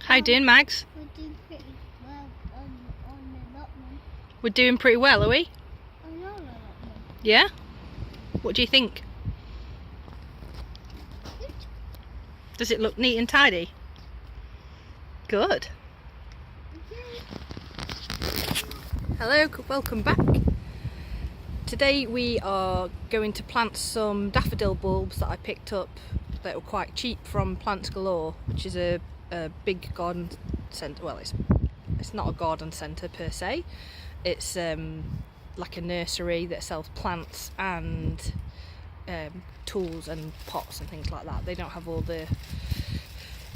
How you doing, Mags? We're doing pretty well on the allotment. We're doing pretty well, are we? On our allotment. Yeah? What do you think? Good. Does it look neat and tidy? Good. Hello, welcome back. Today we are going to plant some daffodil bulbs that I picked up that were quite cheap from Plants Galore, which is a big garden centre. Well, it's not a garden centre per se. It's like a nursery that sells plants and tools and pots and things like that. They don't have all the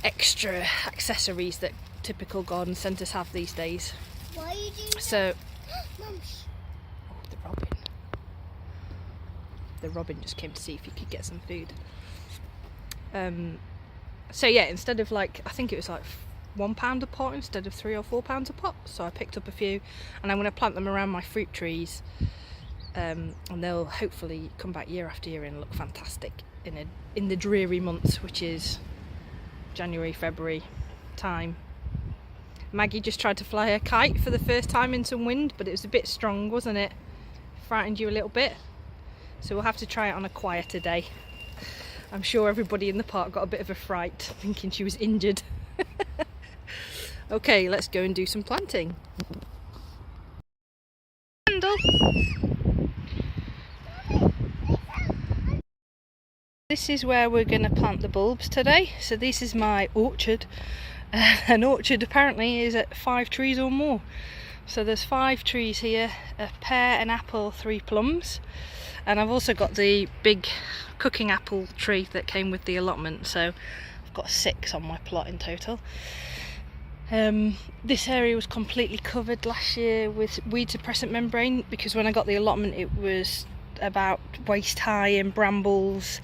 extra accessories that typical garden centres have these days. Why are you doing So, Mums. oh, the robin. The robin just came to see if you could get some food. So yeah, instead of like, I think it was like £1 a pot instead of £3 or £4 a pot. So I picked up a few, and I'm going to plant them around my fruit trees, and they'll hopefully come back year after year and look fantastic in the dreary months, which is January, February time. Maggie just tried to fly a kite for the first time in some wind, but it was a bit strong, wasn't it? Frightened you a little bit. So we'll have to try it on a quieter day. I'm sure everybody in the park got a bit of a fright, thinking she was injured. Okay, let's go and do some planting. Handle. This is where we're going to plant the bulbs today. So this is my orchard. An orchard apparently is at 5 trees or more. So there's 5 trees here, a pear, an apple, 3 plums. And I've also got the big cooking apple tree that came with the allotment, so I've got 6 on my plot in total. This area was completely covered last year with weed suppressant membrane, because when I got the allotment it was about waist high in brambles,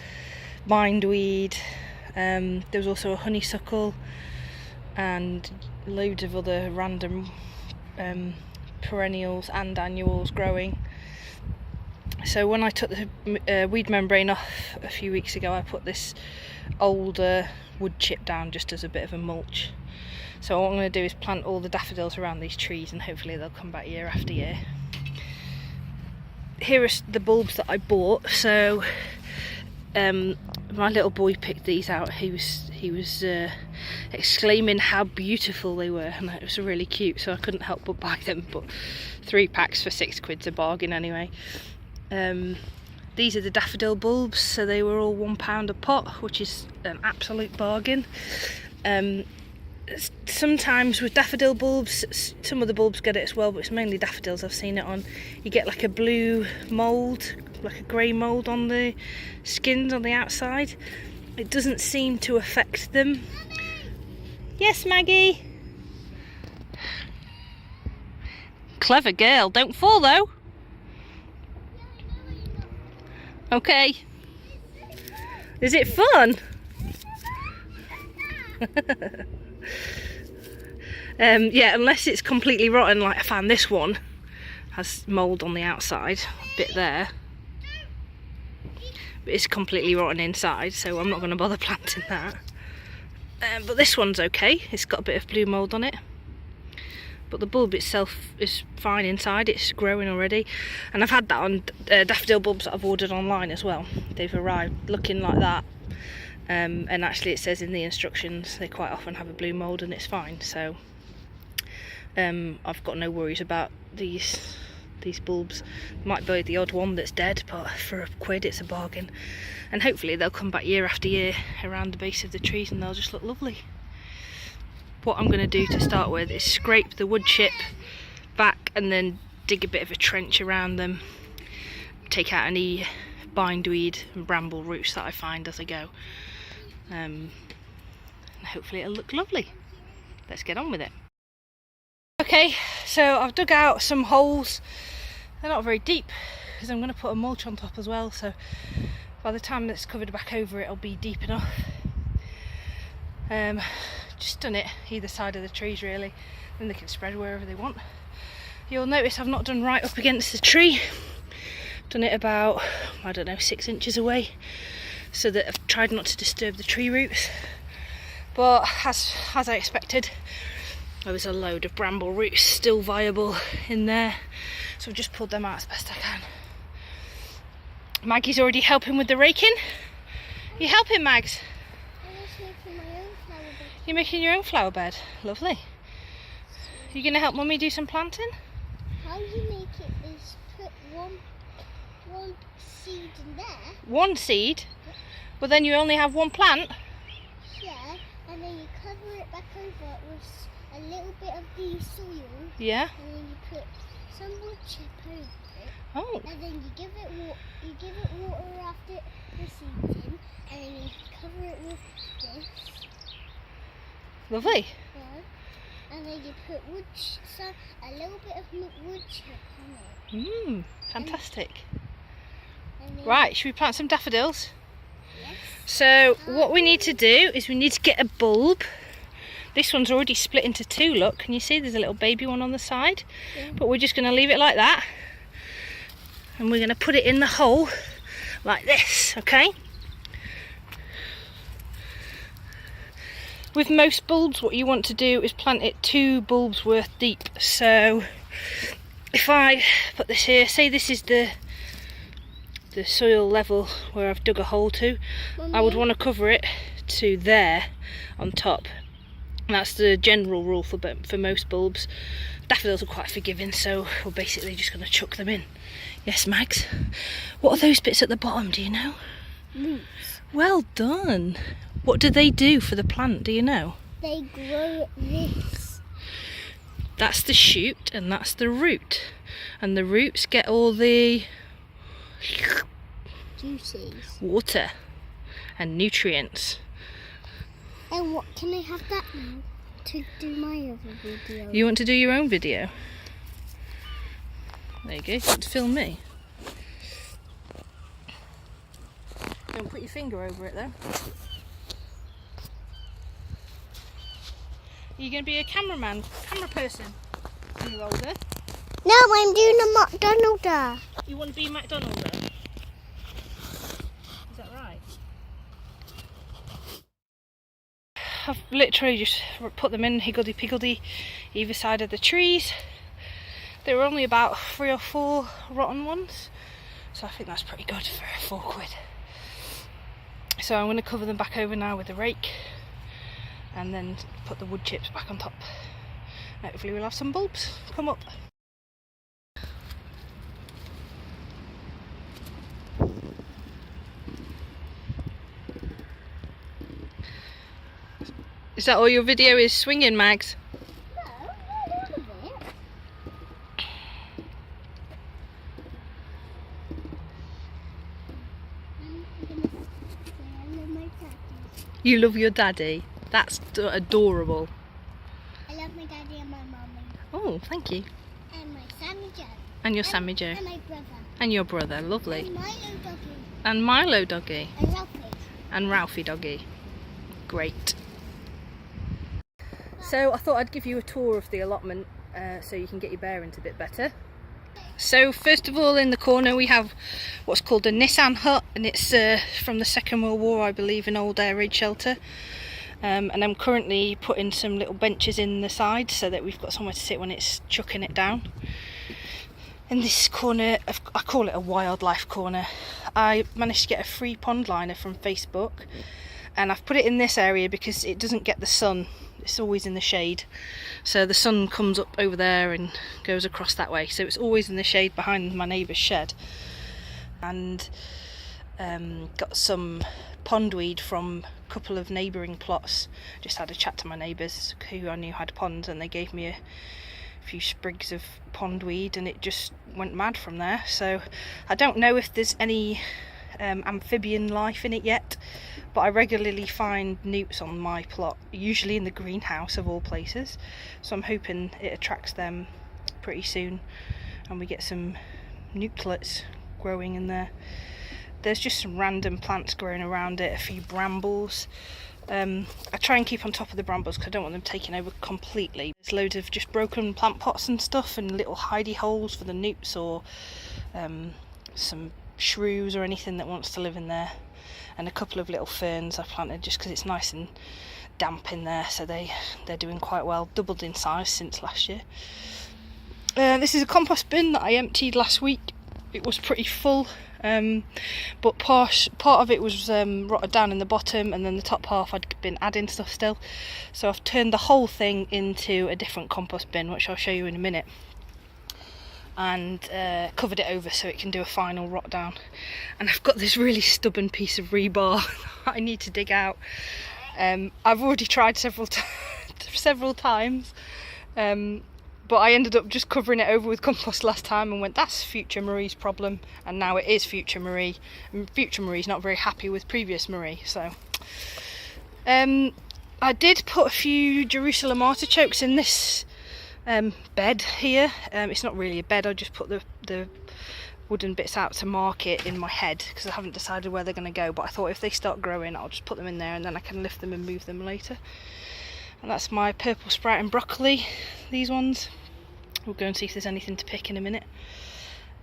bindweed. There was also a honeysuckle and loads of other random perennials and annuals growing. So when I took the weed membrane off a few weeks ago, I put this older wood chip down just as a bit of a mulch. So what I'm going to do is plant all the daffodils around these trees, and hopefully they'll come back year after year. Here are the bulbs that I bought. So my little boy picked these out. He was exclaiming how beautiful they were, and it was really cute, so I couldn't help but buy them. But 3 packs for £6's a bargain anyway. These are the daffodil bulbs, so they were all £1 a pot, which is an absolute bargain. Sometimes with daffodil bulbs, some of the bulbs get it as well, but it's mainly daffodils I've seen it on. You get like a blue mould, like a grey mould on the skins on the outside. It doesn't seem to affect them. Yes, Maggie? Clever girl, don't fall though. Okay. Is it fun? Yeah, unless it's completely rotten, like I found this one has mould on the outside, a bit there, but it's completely rotten inside, so I'm not going to bother planting that. But this one's okay, it's got a bit of blue mould on it, but the bulb itself is fine inside. It's growing already, and I've had that on daffodil bulbs that I've ordered online as well. They've arrived looking like that, and actually it says in the instructions they quite often have a blue mould and it's fine, so I've got no worries about these bulbs. Might be the odd one that's dead, but for £1 it's a bargain, and hopefully they'll come back year after year around the base of the trees and they'll just look lovely. What I'm going to do to start with is scrape the wood chip back and then dig a bit of a trench around them, take out any bindweed and bramble roots that I find as I go, and hopefully it'll look lovely. Let's get on with it. Okay, so I've dug out some holes. They're not very deep because I'm going to put a mulch on top as well, so by the time it's covered back over it'll be deep enough. Just done it either side of the trees really, then they can spread wherever they want. You'll notice I've not done right up against the tree. Done it about, I don't know, 6 inches away, so that I've tried not to disturb the tree roots. But as I expected, there was a load of bramble roots still viable in there, so I've just pulled them out as best I can. Maggie's already helping with the raking. You helping, Mags? I'm just making my own flower bed. You're making your own flower bed. Lovely. You going to help Mummy do some planting? How you make it is put one seed in there. One seed? Well, then you only have one plant. Yeah, and then you cover it back over with a little bit of the soil. Yeah. And then you put some wood chip over it. Oh. And then you give it water after the seed's in, and then you cover it with this. Lovely. Yeah. And then you put a little bit of wood chip on it. Fantastic. And then, Right, should we plant some daffodils? Yes. So what we need to do is we need to get a bulb. This one's already split into two, look. Can you see there's a little baby one on the side? Yeah. But we're just going to leave it like that. And we're going to put it in the hole like this, okay? With most bulbs, what you want to do is plant it 2 bulbs worth deep. So if I put this here, say this is the soil level where I've dug a hole to, Mummy? I would want to cover it to there on top. And that's the general rule for most bulbs. Daffodils are quite forgiving, so we're basically just going to chuck them in. Yes, Mags? What are those bits at the bottom, do you know? Roots. Well done. What do they do for the plant, do you know? They grow this. That's the shoot and that's the root. And the roots get all the Juices. water and nutrients. And what can I have that now to do my other video? You want to do your own video? There you go, you want to film me? Don't put your finger over it though. Are you going to be a camera person when you're older? No, I'm doing a McDonald's. You want to be a McDonald's? Is that right? I've literally just put them in higgledy-piggledy either side of the trees. There were only about 3 or 4 rotten ones, so I think that's pretty good for £4. So I'm going to cover them back over now with a rake and then put the wood chips back on top. Hopefully we'll have some bulbs come up. Is that all your video is, swinging, Mags? No, not all of it. I love my daddy. You love your daddy? That's adorable. I love my daddy and my mommy. Oh, thank you. And my Sammy Joe. And your Sammy Joe. And my brother. And your brother, lovely. And Milo doggy. And Milo doggy. And Ralphie. And Ralphie doggy. Great. So I thought I'd give you a tour of the allotment so you can get your bearings a bit better. So first of all, in the corner we have what's called a Nissan hut, and it's from the Second World War, I believe, an old air raid shelter. And I'm currently putting some little benches in the side so that we've got somewhere to sit when it's chucking it down. In this corner, I call it a wildlife corner. I managed to get a free pond liner from Facebook, and I've put it in this area because it doesn't get the sun. It's always in the shade, so the sun comes up over there and goes across that way, so it's always in the shade behind my neighbour's shed. And got some pondweed from a couple of neighbouring plots. Just had a chat to my neighbours who I knew had ponds, and they gave me a few sprigs of pondweed, and it just went mad from there. So I don't know if there's any amphibian life in it yet, but I regularly find newts on my plot, usually in the greenhouse of all places, so I'm hoping it attracts them pretty soon and we get some newtlets growing in there. There's just some random plants growing around it, a few brambles. I try and keep on top of the brambles because I don't want them taking over completely. There's loads of just broken plant pots and stuff, and little hidey holes for the newts, or some shrews or anything that wants to live in there, and a couple of little ferns I planted just because it's nice and damp in there, so they're doing quite well, doubled in size since last year. This is a compost bin that I emptied last week. It was pretty full, but part of it was rotted down in the bottom, and then the top half I'd been adding stuff still. So I've turned the whole thing into a different compost bin, which I'll show you in a minute, and covered it over so it can do a final rot down. And I've got this really stubborn piece of rebar that I need to dig out. I've already tried several times, but I ended up just covering it over with compost last time and went, that's future Marie's problem, and now it is future Marie, and future Marie's not very happy with previous Marie. So I did put a few Jerusalem artichokes in this bed here. It's not really a bed, I just put the wooden bits out to mark it in my head, because I haven't decided where they're going to go, but I thought if they start growing I'll just put them in there and then I can lift them and move them later. And that's my purple sprout and broccoli, these ones. We'll go and see if there's anything to pick in a minute.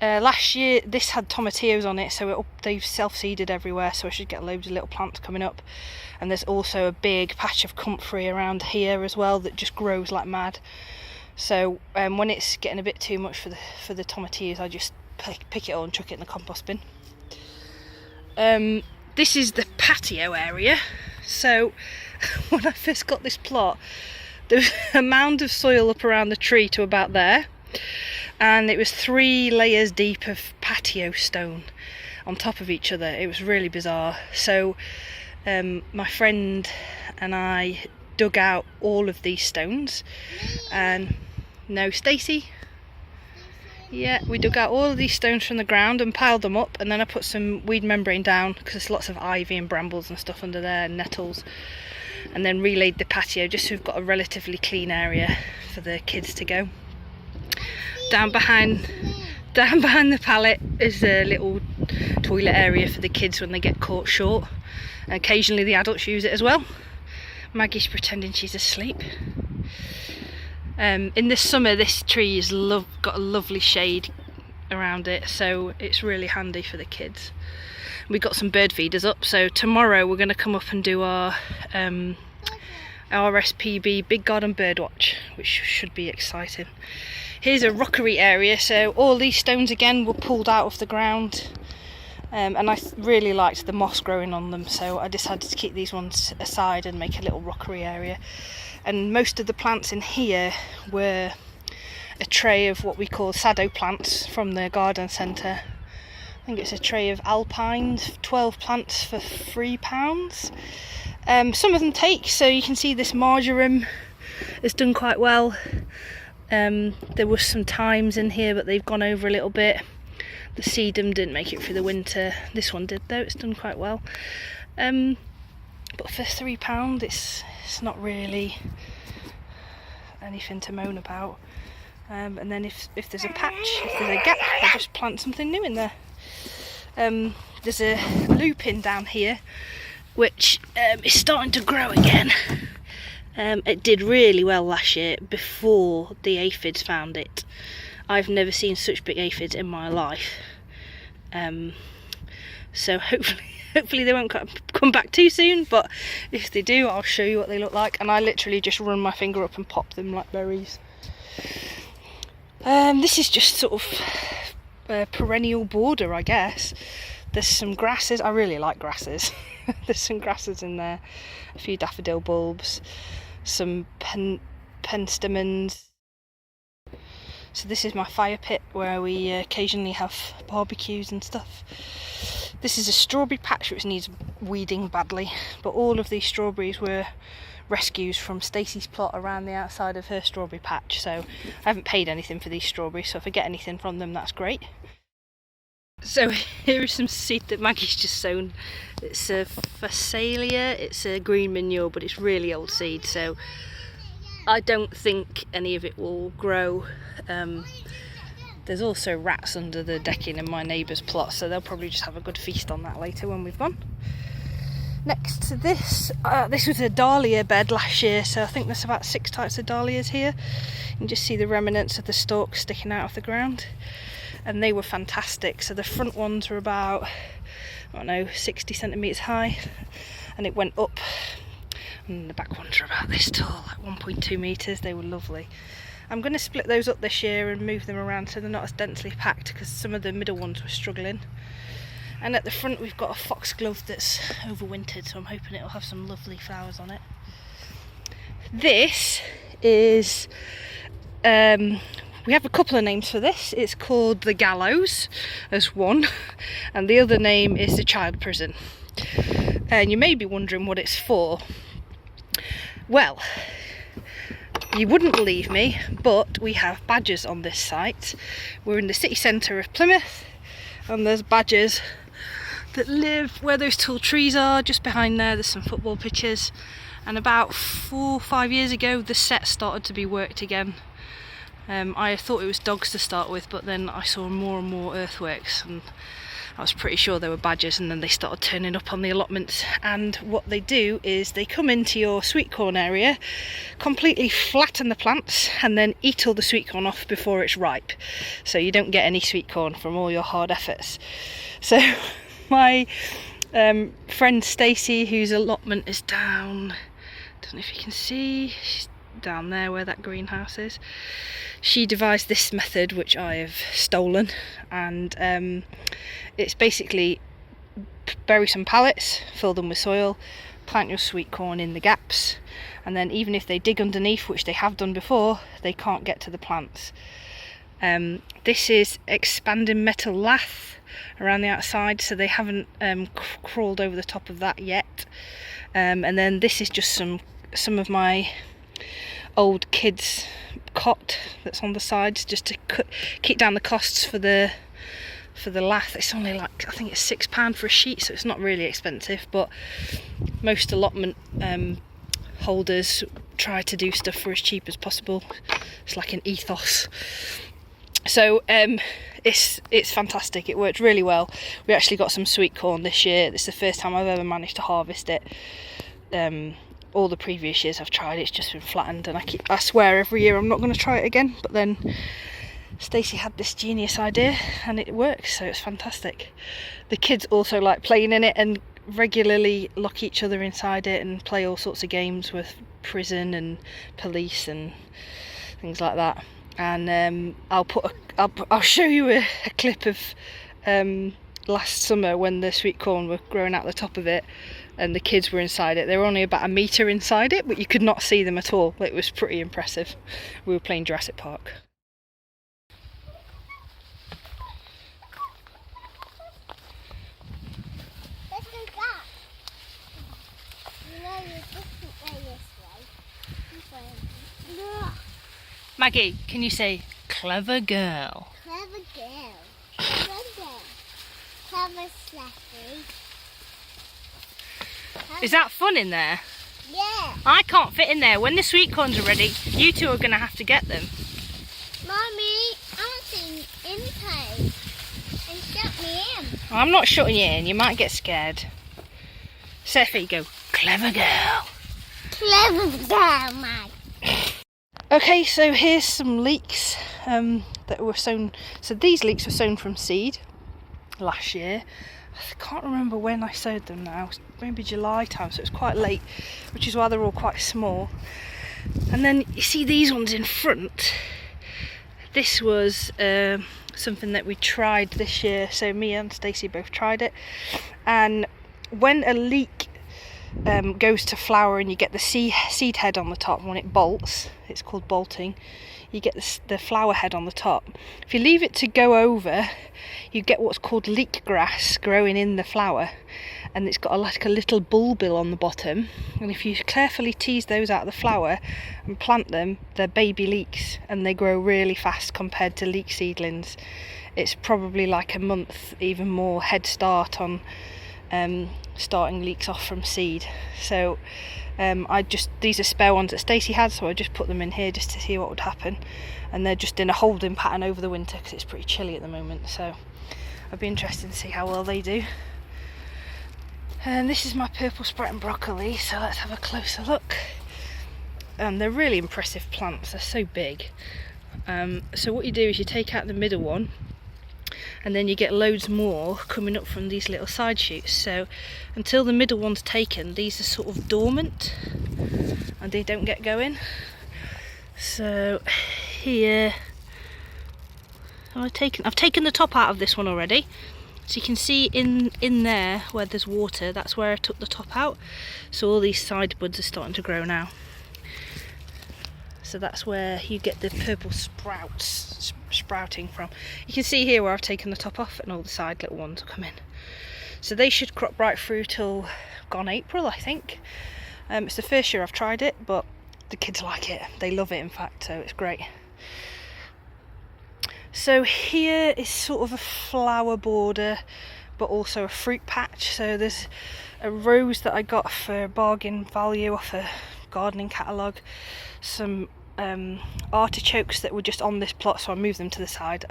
Last year this had tomatillos on it, so they've self-seeded everywhere, so I should get loads of little plants coming up. And there's also a big patch of comfrey around here as well that just grows like mad. So when it's getting a bit too much for the tomatillos, I just pick it all and chuck it in the compost bin. This is the patio area. So when I first got this plot, there was a mound of soil up around the tree to about there, and it was 3 layers deep of patio stone on top of each other. It was really bizarre. So my friend and I dug out all of these stones, and no, Stacey? Yeah, we dug out all of these stones from the ground and piled them up, and then I put some weed membrane down because there's lots of ivy and brambles and stuff under there and nettles, and then relaid the patio just so we've got a relatively clean area for the kids to go. Down behind the pallet is a little toilet area for the kids when they get caught short, and occasionally the adults use it as well. Maggie's pretending she's asleep. In the summer this tree has got a lovely shade around it, so it's really handy for the kids. We got some bird feeders up, so tomorrow we're going to come up and do our RSPB Big Garden Bird Watch, which should be exciting. Here's a rockery area, so all these stones again were pulled out of the ground, and I really liked the moss growing on them, so I decided to keep these ones aside and make a little rockery area. And most of the plants in here were a tray of what we call sado plants from the garden centre. I think it's a tray of alpines, 12 plants for £3. Some of them take, so you can see this marjoram has done quite well. There was some thymes in here, but they've gone over a little bit. The sedum didn't make it through the winter. This one did though, it's done quite well. But for £3 it's not really anything to moan about. And then if there's a patch, if there's a gap, I'll just plant something new in there. There's a lupin down here which is starting to grow again. It did really well last year before the aphids found it. I've never seen such big aphids in my life. So hopefully they won't come back too soon, but if they do I'll show you what they look like. And I literally just run my finger up and pop them like berries. This is just sort of a perennial border, I guess. There's some grasses. I really like grasses. There's some grasses in there, a few daffodil bulbs, some penstemons. So this is my fire pit where we occasionally have barbecues and stuff. This is a strawberry patch which needs weeding badly, but all of these strawberries were rescues from Stacey's plot around the outside of her strawberry patch, so I haven't paid anything for these strawberries, so if I get anything from them that's great. So here is some seed that Maggie's just sown. It's a phacelia, it's a green manure, but it's really old seed, so I don't think any of it will grow. There's also rats under the decking in my neighbour's plot, so they'll probably just have a good feast on that later when we've gone. Next to this, this was a dahlia bed last year, so I think there's about 6 types of dahlias here. You can just see the remnants of the stalks sticking out of the ground, and they were fantastic. So the front ones were about, I don't know, 60 centimetres high, and it went up And the back ones are about this tall, like 1.2 metres. They were lovely. I'm going to split those up this year and move them around so they're not as densely packed, because some of the middle ones were struggling. And at the front we've got a foxglove that's overwintered, so I'm hoping it'll have some lovely flowers on it. This is, we have a couple of names for this. It's called the Gallows as one, and the other name is the Child Prison. And you may be wondering what it's for. Well, you wouldn't believe me, but we have badgers on this site. We're in the city centre of Plymouth, and there's badgers that live where those tall trees are. Just behind there's some football pitches, and about 4 or 5 years ago the set started to be worked again. I thought it was dogs to start with, but then I saw more and more earthworks, and I was pretty sure they were badgers, and then they started turning up on the allotments. And what they do is they come into your sweet corn area, completely flatten the plants, and then eat all the sweet corn off before it's ripe, so you don't get any sweet corn from all your hard efforts. So my friend Stacey, whose allotment is down, I don't know if you can see, she's down there where that greenhouse is. She devised this method, which I have stolen, and it's basically bury some pallets, fill them with soil, plant your sweet corn in the gaps, and then even if they dig underneath, which they have done before, they can't get to the plants. This is expanding metal lath around the outside, so they haven't crawled over the top of that yet. And then this is just some of my old kids' cot that's on the sides, just to keep down the costs for the lath. It's only like, I think it's £6 for a sheet, so it's not really expensive, but most allotment holders try to do stuff for as cheap as possible. It's like an ethos. So it's fantastic. It worked really well. We actually got some sweet corn this year. It's the first time I've ever managed to harvest it. All the previous years I've tried, it's just been flattened, and I swear every year I'm not going to try it again, but then Stacey had this genius idea and it works, so it's fantastic. The kids also like playing in it and regularly lock each other inside it and play all sorts of games with prison and police and things like that. And I'll show you a clip of last summer when the sweet corn were growing out the top of it and the kids were inside it. They were only about 1 metre inside it, but you could not see them at all. It was pretty impressive. We were playing Jurassic Park. Let's go back. You know, there's different way this way. No. Maggie, can you say clever girl? Clever girl. Clever girl. Clever Sleffy. Is that fun in there? Yeah. I can't fit in there. When the sweet corns are ready, you two are going to have to get them. Mommy, I'm seeing inside. And shut me in. I'm not shutting you in. You might get scared. Seffi, go. Clever girl. Clever girl, Mag. Okay, so here's some leeks that were sown. So these leeks were sown from seed last year. I can't remember when I sowed them now. Maybe July time, so it's quite late, which is why they're all quite small. And then you see these ones in front. This was something that we tried this year. So me and Stacey both tried it. And when a leek goes to flower and you get the seed head on the top, when it bolts, it's called bolting, you get the flower head on the top. If you leave it to go over, you get what's called leek grass growing in the flower, and it's got like a little bulbil on the bottom, and if you carefully tease those out of the flower and plant them, they're baby leeks, and they grow really fast compared to leek seedlings. It's probably like a month, even more, head start on starting leeks off from seed. So these are spare ones that Stacey had, so I just put them in here just to see what would happen, and they're just in a holding pattern over the winter because it's pretty chilly at the moment, so I'd be interested to see how well they do. And this is my purple Sprout broccoli, so let's have a closer look. They're really impressive plants, they're so big. So what you do is you take out the middle one and then you get loads more coming up from these little side shoots. So until the middle one's taken, these are sort of dormant and they don't get going. So here, I've taken the top out of this one already. So you can see in there where there's water, that's where I took the top out. So all these side buds are starting to grow now. So that's where you get the purple sprouts sprouting from. You can see here where I've taken the top off and all the side little ones will come in. So they should crop right through till gone April, I think. It's the first year I've tried it, but the kids like it. They love it, in fact, so it's great. So here is sort of a flower border, but also a fruit patch. So there's a rose that I got for bargain value off a gardening catalogue. Some artichokes that were just on this plot, so I moved them to the side.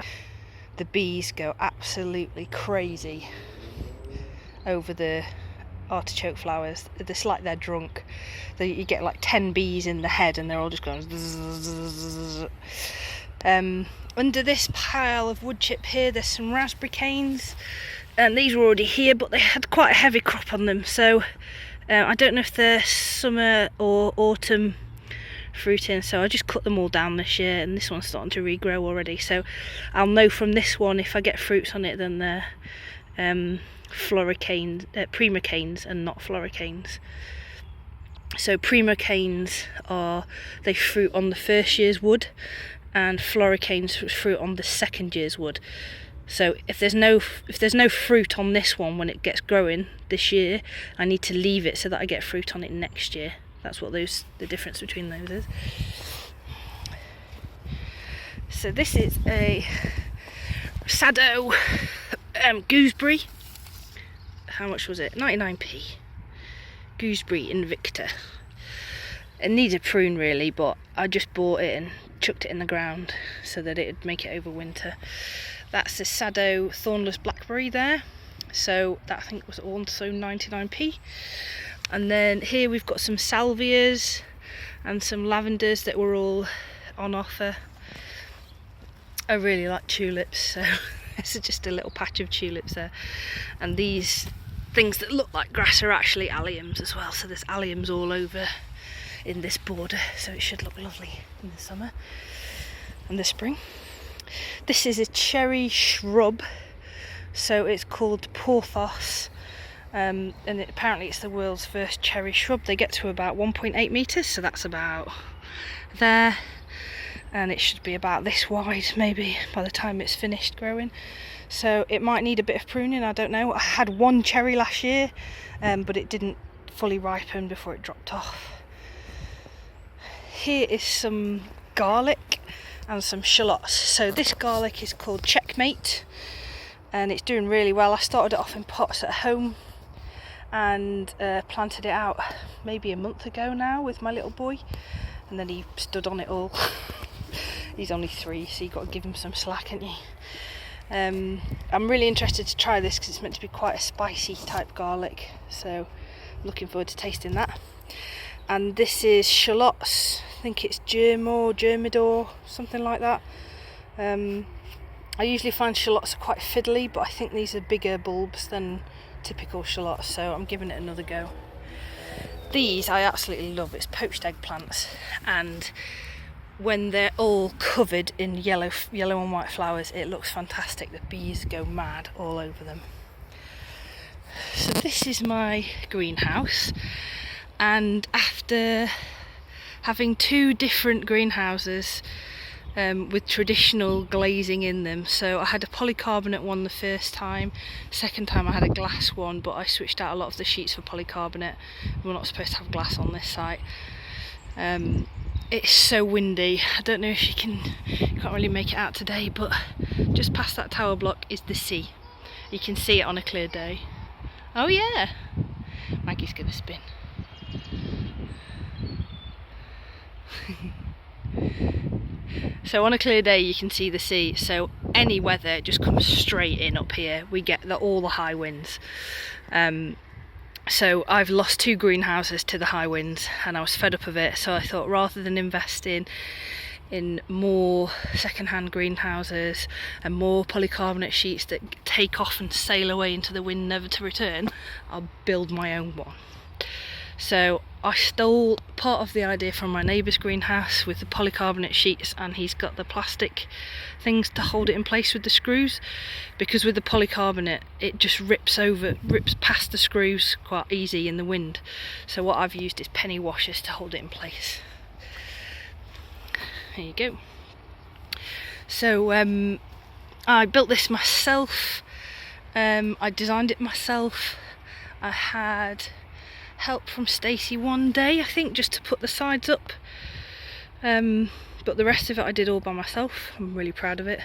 The bees go absolutely crazy over the artichoke flowers. It's like they're drunk. You get like 10 bees in the head and they're all just going zzz. Under this pile of wood chip here, there's some raspberry canes, and these were already here, but they had quite a heavy crop on them, so I don't know if they're summer or autumn fruiting, so I just cut them all down this year, and this one's starting to regrow already, so I'll know from this one if I get fruits on it, then they're floricanes, primocanes and not floricanes. So primocanes they fruit on the first year's wood, and floricanes fruit on the second year's wood. So if there's no fruit on this one when it gets growing this year, I need to leave it so that I get fruit on it next year. That's what the difference between those is. So this is a Sado gooseberry. How much was it? 99p. Gooseberry Invicta. It needs a prune really, but I just bought it and chucked it in the ground so that it would make it over winter. That's the Sado thornless blackberry there, so that I think was also 99p. And then here we've got some salvias and some lavenders that were all on offer. I really like tulips, so this is just a little patch of tulips there. And these things that look like grass are actually alliums as well, so there's alliums all over in this border, so it should look lovely in the summer and the spring. This is a cherry shrub, so it's called Porthos, and apparently it's the world's first cherry shrub. They get to about 1.8 metres, so that's about there, and it should be about this wide maybe by the time it's finished growing. So it might need a bit of pruning, I don't know. I had one cherry last year, but it didn't fully ripen before it dropped off. Here is some garlic and some shallots. So this garlic is called Checkmate, and it's doing really well. I started it off in pots at home and planted it out maybe a month ago now with my little boy, and then he stood on it all. He's only 3, so you've got to give him some slack, haven't you? I'm really interested to try this because it's meant to be quite a spicy type garlic, so I'm looking forward to tasting that. And this is shallots. I think it's Germidor, something like that. I usually find shallots are quite fiddly, but I think these are bigger bulbs than typical shallots, so I'm giving it another go. These I absolutely love. It's poached eggplants, and when they're all covered in yellow and white flowers, it looks fantastic. The bees go mad all over them. So this is my greenhouse. And after having 2 different greenhouses with traditional glazing in them, so I had a polycarbonate one the first time, second time I had a glass one, but I switched out a lot of the sheets for polycarbonate. We're not supposed to have glass on this site. It's so windy. I don't know if you can't really make it out today, but just past that tower block is the sea. You can see it on a clear day. Oh yeah, Maggie's gonna spin. So on a clear day you can see the sea, so any weather just comes straight in up here. We get all the high winds. So I've lost 2 greenhouses to the high winds and I was fed up of it, so I thought rather than investing in more second-hand greenhouses and more polycarbonate sheets that take off and sail away into the wind never to return, I'll build my own one. So I stole part of the idea from my neighbour's greenhouse with the polycarbonate sheets, and he's got the plastic things to hold it in place with the screws, because with the polycarbonate it just rips past the screws quite easy in the wind. So what I've used is penny washers to hold it in place. There you go. So I built this myself, I designed it myself. I had help from Stacey one day, I think, just to put the sides up, but the rest of it I did all by myself. I'm really proud of it,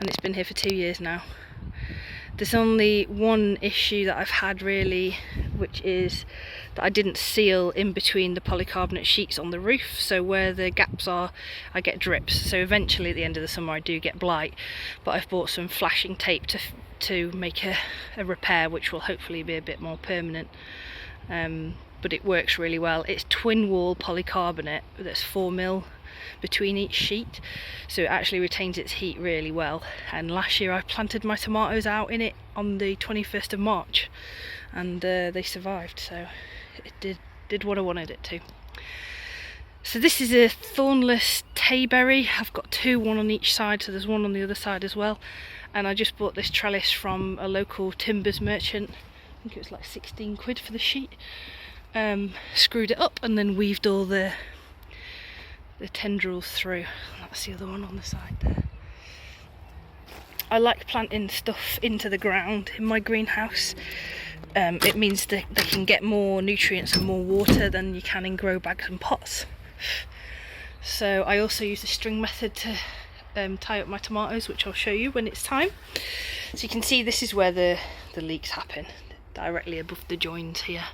and it's been here for 2 years now. There's only one issue that I've had really, which is that I didn't seal in between the polycarbonate sheets on the roof, so where the gaps are I get drips. So eventually at the end of the summer I do get blight, but I've bought some flashing tape to make a repair, which will hopefully be a bit more permanent. But it works really well. It's twin wall polycarbonate that's 4mm between each sheet, so it actually retains its heat really well. And last year I planted my tomatoes out in it on the 21st of March, and they survived, so it did what I wanted it to. So this is a thornless tayberry. I've got two, one on each side, so there's one on the other side as well. And I just bought this trellis from a local timbers merchant. I think it was like 16 quid for the sheet. Screwed it up and then weaved all the tendrils through. That's the other one on the side there. I like planting stuff into the ground in my greenhouse. It means that they can get more nutrients and more water than you can in grow bags and pots. So I also use the string method to tie up my tomatoes, which I'll show you when it's time. So you can see this is where the leaks happen, directly above the joins here.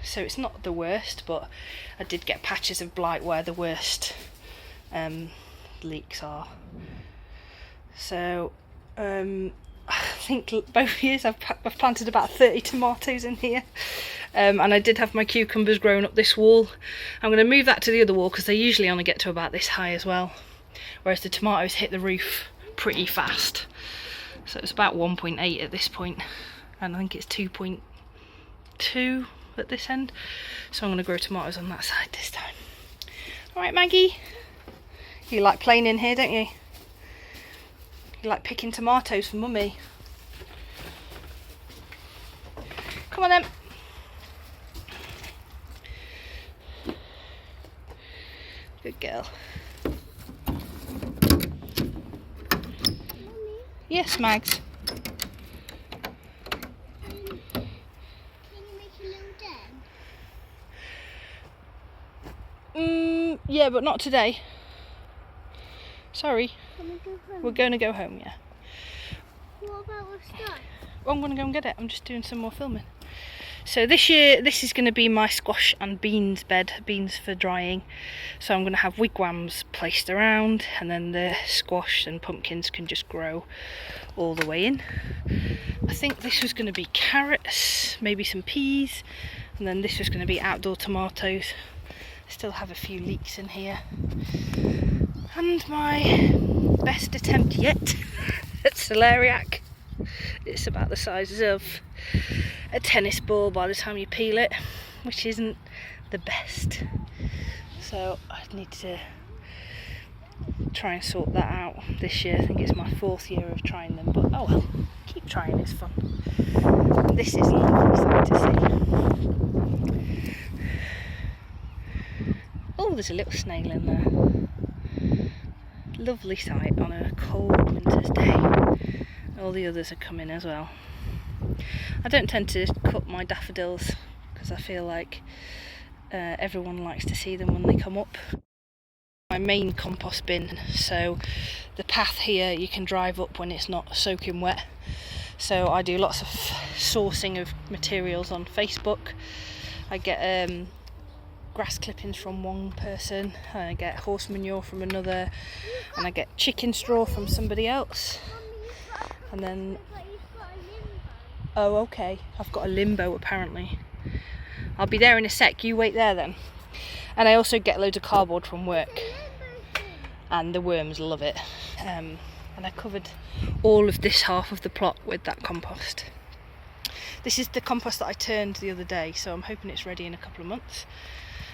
So it's not the worst, but I did get patches of blight where the worst leaks are. So I think both years I've planted about 30 tomatoes in here, and I did have my cucumbers growing up this wall. I'm going to move that to the other wall because they usually only get to about this high as well, whereas the tomatoes hit the roof pretty fast. So it's about 1.8 at this point, and I think it's 2.2 at this end. So I'm going to grow tomatoes on that side this time. Alright Maggie, you like playing in here, don't you? You like picking tomatoes for mummy. Come on then. Good girl. Yes, Mags. Can you make a little den? Yeah, but not today. Sorry. Can we go home? We're going to go home, yeah. What about the stuff? I'm going to go and get it. I'm just doing some more filming. So this year, this is going to be my squash and beans bed, beans for drying. So I'm going to have wigwams placed around, and then the squash and pumpkins can just grow all the way in. I think this was going to be carrots, maybe some peas, and then this was going to be outdoor tomatoes. I still have a few leeks in here. And my best attempt yet at celeriac. It's about the size of a tennis ball by the time you peel it, which isn't the best. So I need to try and sort that out this year. I think it's my 4th year of trying them, but oh well, keep trying, it's fun. This is a lovely sight to see. Oh, there's a little snail in there. Lovely sight on a cold winter's day. All the others are coming as well. I don't tend to cut my daffodils because I feel like everyone likes to see them when they come up. My main compost bin, so the path here you can drive up when it's not soaking wet. So I do lots of sourcing of materials on Facebook. I get grass clippings from one person, and I get horse manure from another, and I get chicken straw from somebody else. And then, oh okay, I've got a limbo apparently. I'll be there in a sec, you wait there then. And I also get loads of cardboard from work, and the worms love it. And I covered all of this half of the plot with that compost. This is the compost that I turned the other day, so I'm hoping it's ready in a couple of months.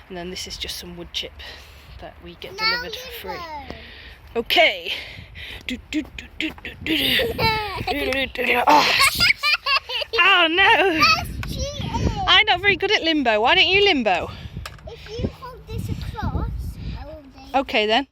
And then this is just some wood chip that we get delivered for free. Okay. Oh no! I'm not very good at limbo. Why don't you limbo? If you hold this across, I will do. Okay then.